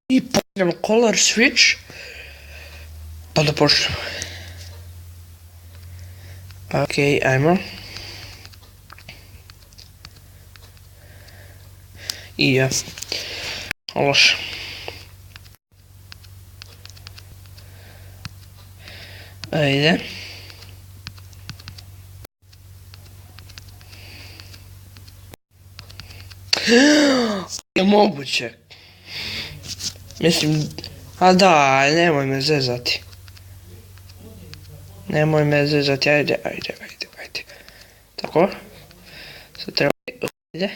I postavljamo color switch. Pa da počnemo. Ok, ajmo. I ja. Loš. Ajde. Je moguće. Mislim, a da, nemoj me zezati. Nemoj me zezati, ajde. Tako. Sad treba, ajde.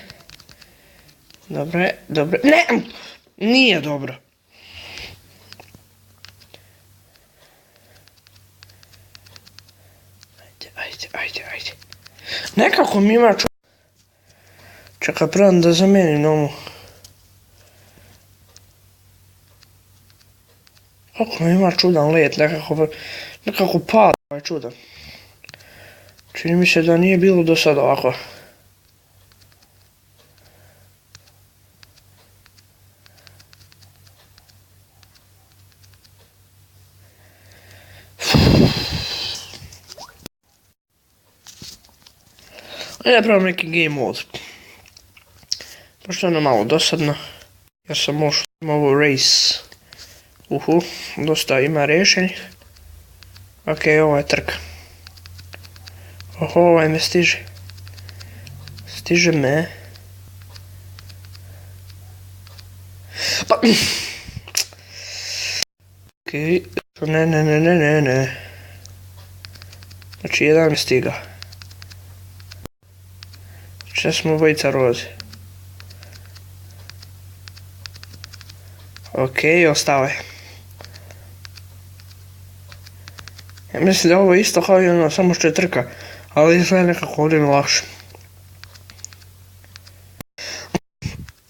Dobro. Ne! Nije dobro. Ajde. Nekako mi ima čekaj, pravim da zamenim ovu. Kako mi ima čudan let, nekako pada ovaj čudan. Čini mi se da nije bilo do sada ovako. Ajde pravim neki game mode. Pošto je ono malo dosadno. Ja sam ušao ovo race. Dosta ima rješenj. Ok, ovo je trka. Oho, ovaj me stiže. Stiže me. Pa... Ok, ne. Znači, jedan me stiga. Če smo obojica roze. Ok, ostao je. Ja mislim da ovo je isto kao i ono, samo što je trka. Ali izgleda nekako ovdje mi lakše.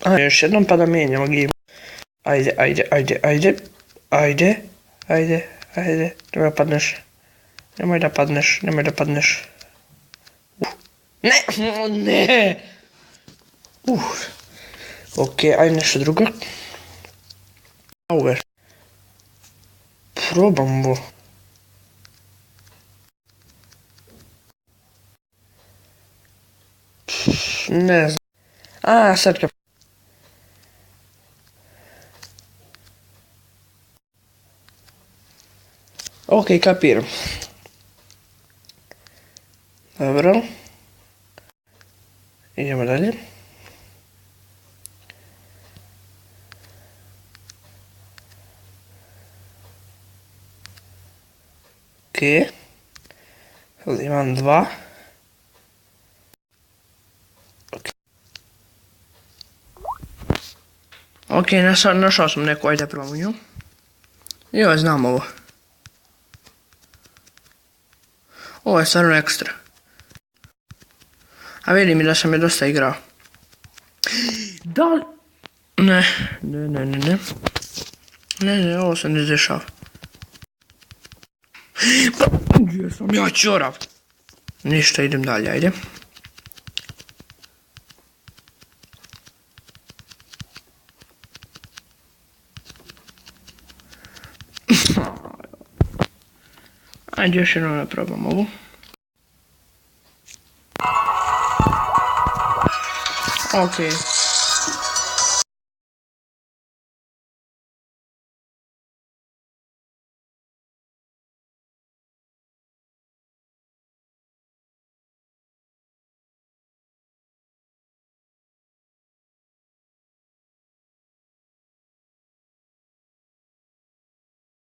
Ajde, još jednom pa da mijenjamo game. Ajde. Nemoj da padneš. Ne! Ok, ajde nešto drugo. Power. Probam bo. Ne znam. Sad kad... Ok, kapiram. Dobro. Idemo dalje. Ok. Sad imam 2. Ok, našao sam neku, ajde probamo nju. Joj, znam ovo. Ovo je stvarno ekstra. A vidim i da sam je dosta igrao. Da li... Ne, ovo se ne dešava. Gdje sam ja čorav? Ništa, idem dalje, ajde. Ajde još jednom da probam ovu. Ok.